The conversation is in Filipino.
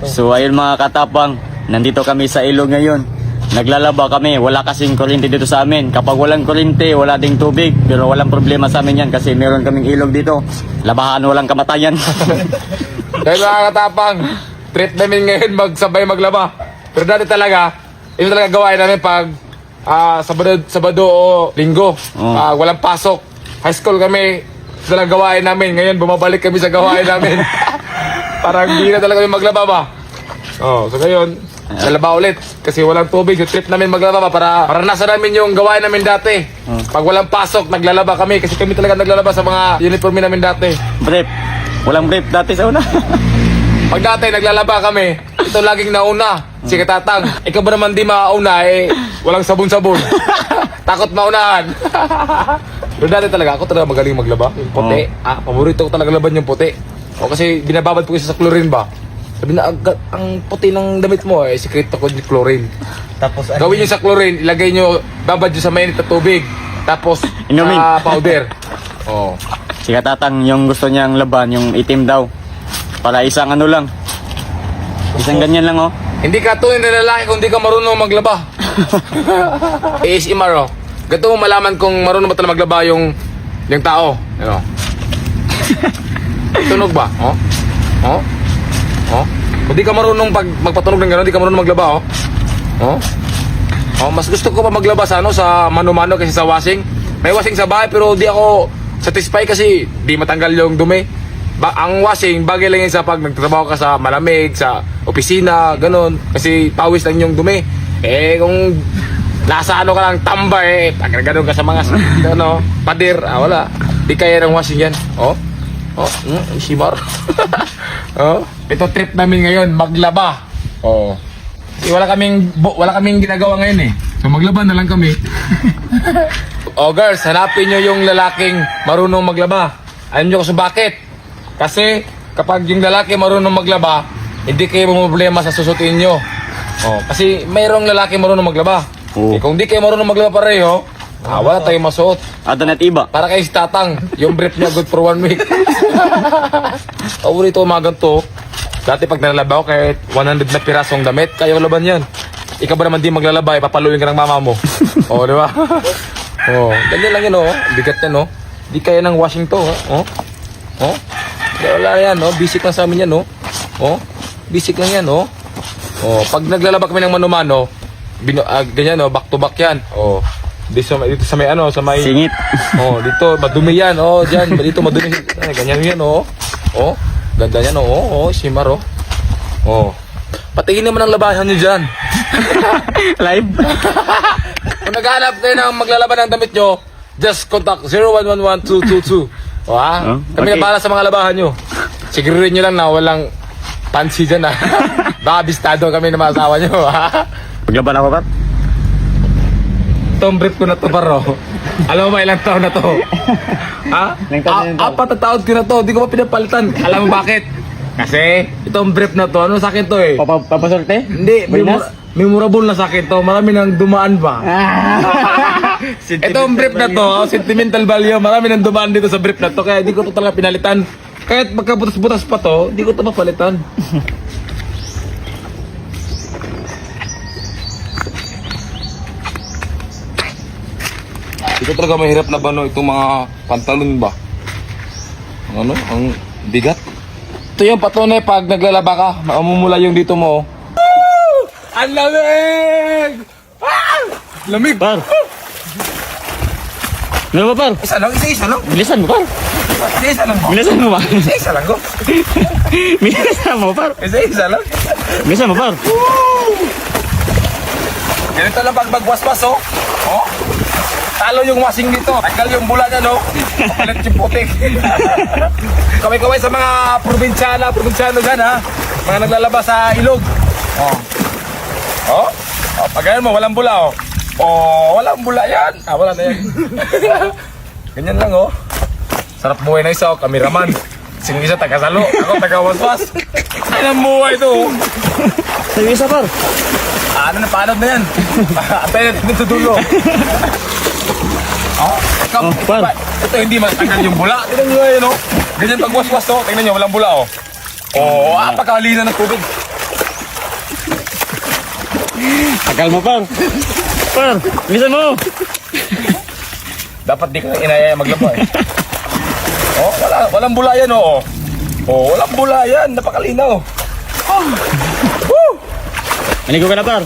So ayun mga katapang, nandito kami sa ilog ngayon. Naglalaba kami, wala kasing kuryente dito sa amin. Kapag walang kuryente, wala ding tubig. Pero walang problema sa amin yan kasi meron kaming ilog dito. Labahan, walang kamatayan. Kaya mga katapang, trip namin ngayon magsabay maglaba. Pero dati talaga, ito talaga gawain namin pag Sabado o Linggo. Walang pasok. High school kami, ito talaga gawain namin. Ngayon bumabalik kami sa gawain namin. Parang hindi na talaga kami maglaba ba. So ngayon, lalaba ulit. Kasi walang tubig. So trip namin maglaba para nasa namin yung gawain namin dati. Pag walang pasok, naglalaba kami. Kasi kami talaga naglalaba sa mga uniform namin dati. Brief. Walang brief dati sa una. Pag dati naglalaba kami, ito laging nauna. Si Katatang, ikaw ba naman di mauna walang sabon-sabon. Takot maunahan. Pero dati talaga, ako talaga magaling maglaba. Yung puti. Paborito ko talaga laban yung puti. Kasi binababad ko isa sa chlorine ba. Sabi na, ang puti ng damit mo sekreto ko yung chlorine. Tapos gawin nyo sa chlorine, ilagay nyo, babad nyo sa mainit na tubig. Tapos, inumin. Powder. Si Katatang, yung gusto niyang laban, yung itim daw. Para isang ano lang. Isang ganyan lang Hindi ka tunay na lalaki kung di ka marunong maglaba. ASMR Gato mo malaman kung marunong ba talaga maglaba yung tao. Tunog ba? Kung di ka marunong magpatunog ng gano'n, di ka marunong maglaba mas gusto ko pa maglaba sa mano-mano kasi sa washing. May washing sa bahay pero di ako satisfy kasi di matanggal yung dumi. Ang washing, bagay lang yun sa pag nagtatrabaho ka sa malamig, sa opisina, ganun. Kasi pawis lang yung dumi. Kung nasa ka lang tambay, pag ganun ka sa mga pader, wala. Di kaya ng washing yan. Shimar. Ito trip namin ngayon, maglaba. Wala kaming ginagawa ngayon So maglaba na lang kami. Girls, hanapin nyo yung lalaking marunong maglaba. Alam nyo kung bakit? Kasi kapag yung lalaki marunong maglaba, hindi kayo problema sa susutin nyo. Kasi mayroong lalaki marunong maglaba. Kung di kayo marunong maglaba pareho, wala tayong masuot. Adonet iba. Para kay si Tatang, yung brief niya good for 1 week. Ito umagang to. Dati pag nalalaba ko kahit 100 na pirasong damit, kaya ko laban yan. Ikaw ba naman di maglalaba, ipapaluin ka ng mama mo. Di ba? Ganyan lang yun bigat yan Di kaya ng washing to wala yan basic lang sa amin yan basic lang yan pag naglalaba kami ng mano-mano ganyan back to back yan dito sa may sa may singit dito madumi yan diyan dito madumi ganyan yan ganda yan shimar patingin naman ang labahan nyo dyan. Live. Kung naghahanap kayo ng maglalaban ng damit nyo, just contact 0111-222. Kami na bahala sa mga labahan nyo. Siguruhin nyo lang na walang pansi dyan Baka bistado kami ng mga asawa nyo Paglaban ako ba? Itong brief ko na to paro. Alam mo ba ilang taon na to? Apat na taon ko na to. Di ko pa pinapalitan. Alam mo bakit? Kasi itong brief na to, sa akin to Papasorte? Hindi, memorable na sa akin to. Marami nang dumaan ba? Itong brief na to, sentimental value. Marami nang dumaan dito sa brief na to. Kaya di ko to talaga pinalitan. Kahit magkabutas-butas pa to, di ko to mapalitan. Ito talaga mahirap na itong mga pantalon ba? Ang bigat. Ito yung patunay pag naglalaba ka, mamumula yung dito mo. Ang lamig! Lamig! Par! Ano ba, par? Isa lang. Bilisan mo, par! Isa lang mo. Bilisan mo ba? Isa lang ko. Bilisan mo, par! Isa lang. Bilisan mo, par! Ganito lang pag magwaswas talo yung washing dito. Tagal yung bula niya papalit yung putik. Kaway-kaway sa mga probinsyano dyan mga naglalaba sa ilog. Pag ganyan mo, walang bula walang bula yan. Wala na yan. Ganyan lang Sarap buhay na isa kameraman. Sino isa taga-salo, ako taga-waswas. Ay ng buhay ito Sino isa, par? Napanod na yan. Atay natin dito dulo. Par. Ito hindi matanggal yung bula. Tingnan nyo Ganyan pag waswas tingnan nyo, walang bula Oo, pakalina ng tubig. Tagal mo, par. Par, bilisan mo. Dapat di ka inaya maglaba eh. Oh, walang bulayan oh. Oh, walang bulayan, napakalinaw. Maligo ka na, par.